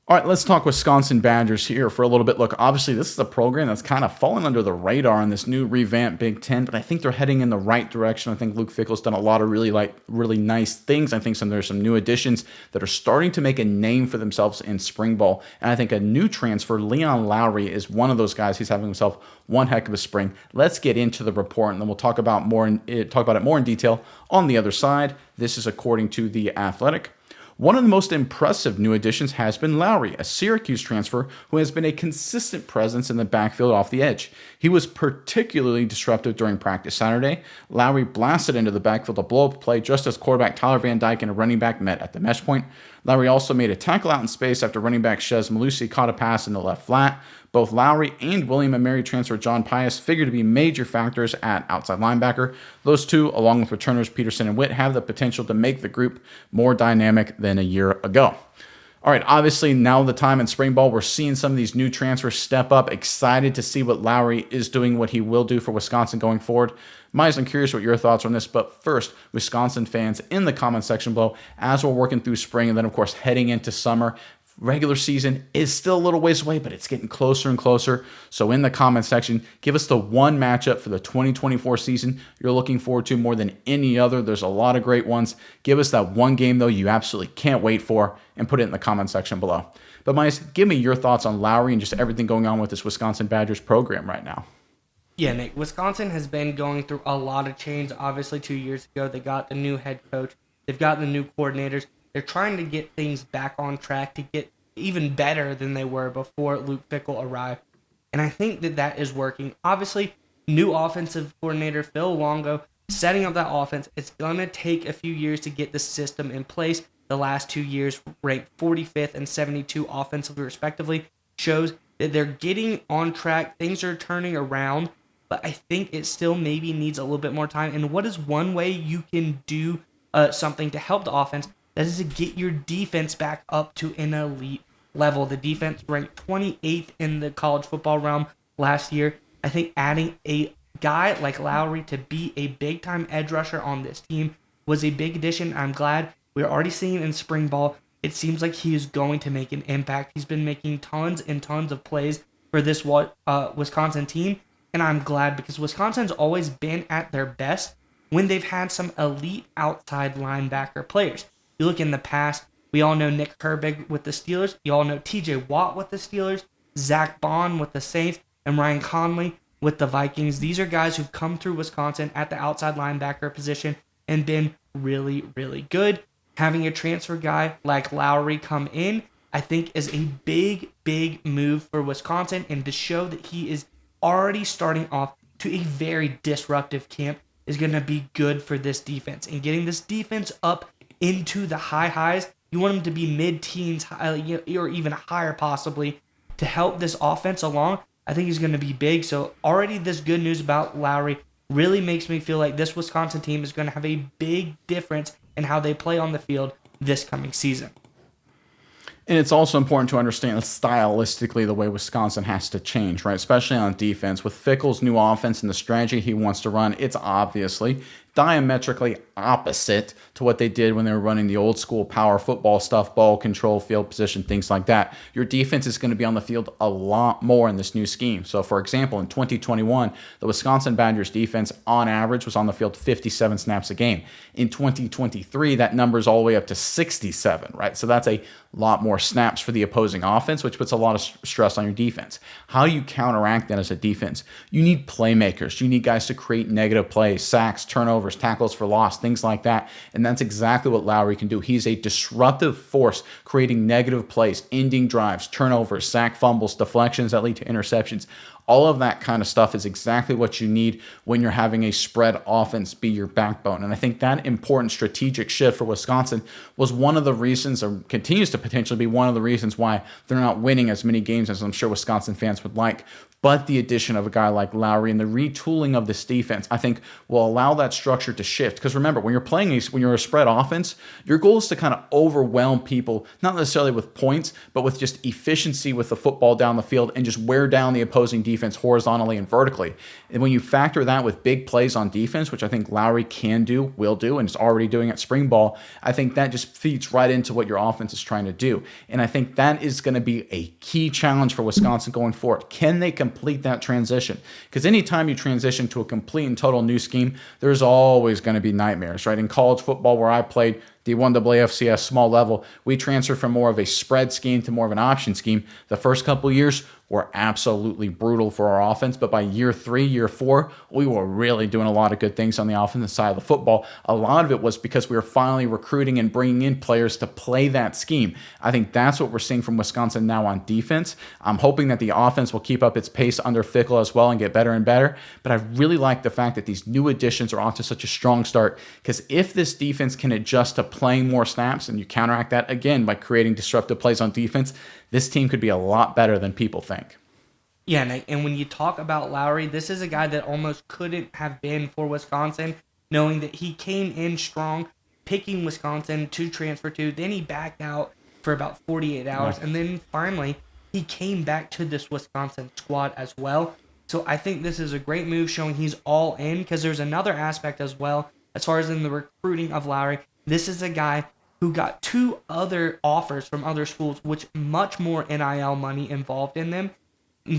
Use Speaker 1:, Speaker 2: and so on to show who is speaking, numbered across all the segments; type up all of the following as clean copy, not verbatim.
Speaker 1: All right, let's talk Wisconsin Badgers here for a little bit. Look, obviously, this is a program that's kind of fallen under the radar in this new revamped Big Ten, but I think they're heading in the right direction. I think Luke Fickell's done a lot of really nice things. I think there's some new additions that are starting to make a name for themselves in spring ball, and I think a new transfer, Leon Lowry, is one of those guys. He's having himself one heck of a spring. Let's get into the report, and then we'll talk about it more in detail on the other side. This is according to The Athletic. One of the most impressive new additions has been Lowry, a Syracuse transfer who has been a consistent presence in the backfield off the edge. He was particularly disruptive during practice Saturday. Lowry blasted into the backfield to blow up a play just as quarterback Tyler Van Dyke and a running back met at the mesh point. Lowry also made a tackle out in space after running back Shez Malusi caught a pass in the left flat. Both Lowry and William & Mary transfer John Pius figure to be major factors at outside linebacker. Those two, along with returners Peterson and Witt, have the potential to make the group more dynamic than a year ago. All right, obviously now the time in spring ball, we're seeing some of these new transfers step up. Excited to see what Lowry is doing, what he will do for Wisconsin going forward. Miles, I'm curious what your thoughts are on this, but first, Wisconsin fans in the comment section below, as we're working through spring and then, of course, heading into summer. Regular season is still a little ways away, but it's getting closer and closer. So in the comment section, give us the one matchup for the 2024 season you're looking forward to more than any other. There's a lot of great ones. Give us that one game, though, you absolutely can't wait for, and put it in the comment section below. But Miles, give me your thoughts on Lowry and just everything going on with this Wisconsin Badgers program right now.
Speaker 2: Yeah, Nick, Wisconsin has been going through a lot of change. Obviously, 2 years ago, they got the new head coach. They've got the new coordinators. They're trying to get things back on track to get even better than they were before Luke Fickell arrived. And I think that is working. Obviously, new offensive coordinator Phil Longo setting up that offense. It's going to take a few years to get the system in place. The last 2 years, ranked 45th and 72 offensively, respectively, shows that they're getting on track. Things are turning around, but I think it still maybe needs a little bit more time. And what is one way you can do something to help the offense? That is to get your defense back up to an elite level. The defense ranked 28th in the college football realm last year. I think adding a guy like Lowry to be a big-time edge rusher on this team was a big addition. I'm glad we're already seeing in spring ball. It seems like he is going to make an impact. He's been making tons and tons of plays for this Wisconsin team, and I'm glad because Wisconsin's always been at their best when they've had some elite outside linebacker players. You look in the past, we all know Nick Herbig with the Steelers. You all know TJ Watt with the Steelers, Zach Bond with the Saints, and Ryan Conley with the Vikings. These are guys who've come through Wisconsin at the outside linebacker position and been really, really good. Having a transfer guy like Lowry come in, I think is a big, big move for Wisconsin, and to show that he is already starting off to a very disruptive camp is going to be good for this defense. And getting this defense up into the high highs, you want them to be mid-teens or even higher possibly to help this offense along. I think he's going to be big. So already this good news about Lowry really makes me feel like this Wisconsin team is going to have a big difference in how they play on the field this coming season.
Speaker 1: And it's also important to understand stylistically the way Wisconsin has to change, right? Especially on defense. With Fickell's new offense and the strategy he wants to run, it's obviously diametrically opposite to what they did when they were running the old school power football stuff, ball control, field position, things like that. Your defense is going to be on the field a lot more in this new scheme. So, for example, in 2021, the Wisconsin Badgers defense on average was on the field 57 snaps a game. In 2023, that number is all the way up to 67, right? So that's a lot more snaps for the opposing offense, which puts a lot of stress on your defense. How you counteract that as a defense? You need playmakers. You need guys to create negative plays, sacks, turnovers, tackles for loss, things like that. And that's exactly what Lowry can do. He's a disruptive force, creating negative plays, ending drives, turnovers, sack fumbles, deflections that lead to interceptions. All of that kind of stuff is exactly what you need when you're having a spread offense be your backbone. And I think that important strategic shift for Wisconsin was one of the reasons, or continues to potentially be one of the reasons why they're not winning as many games as I'm sure Wisconsin fans would like. But the addition of a guy like Lowry and the retooling of this defense, I think, will allow that structure to shift. Because remember, when you're a spread offense, your goal is to kind of overwhelm people, not necessarily with points, but with just efficiency with the football down the field and just wear down the opposing defense horizontally and vertically. And when you factor that with big plays on defense, which I think Lowry can do, will do, and is already doing at spring ball, I think that just feeds right into what your offense is trying to do. And I think that is going to be a key challenge for Wisconsin going forward. Can they complete that transition? Because anytime you transition to a complete and total new scheme, there's always going to be nightmares, right? In college football, where I played D1 FCS small level, we transferred from more of a spread scheme to more of an option scheme. The first couple of years were absolutely brutal for our offense, but by year 3, year 4, we were really doing a lot of good things on the offensive side of the football. A lot of it was because we were finally recruiting and bringing in players to play that scheme. I think that's what we're seeing from Wisconsin now on defense. I'm hoping that the offense will keep up its pace under Fickle as well and get better and better, but I really like the fact that these new additions are off to such a strong start, because if this defense can adjust to playing more snaps and you counteract that again by creating disruptive plays on defense, this team could be a lot better than people think.
Speaker 2: Yeah, Nate, and when you talk about Lowry, this is a guy that almost couldn't have been for Wisconsin, knowing that he came in strong, picking Wisconsin to transfer to, then he backed out for about 48 hours, and then finally he came back to this Wisconsin squad as well. So I think this is a great move showing he's all in, because there's another aspect as well as far as in the recruiting of Lowry. This is a guy who got 2 other offers from other schools, which much more NIL money involved in them.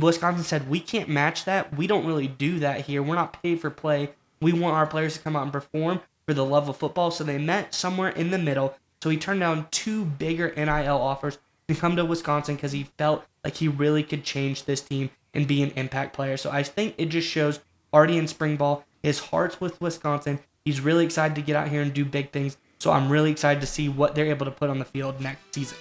Speaker 2: Wisconsin said, we can't match that. We don't really do that here. We're not paid for play. We want our players to come out and perform for the love of football. So they met somewhere in the middle. So he turned down 2 bigger NIL offers to come to Wisconsin because he felt like he really could change this team and be an impact player. So I think it just shows already in spring ball, his heart's with Wisconsin. He's really excited to get out here and do big things. So I'm really excited to see what they're able to put on the field next season.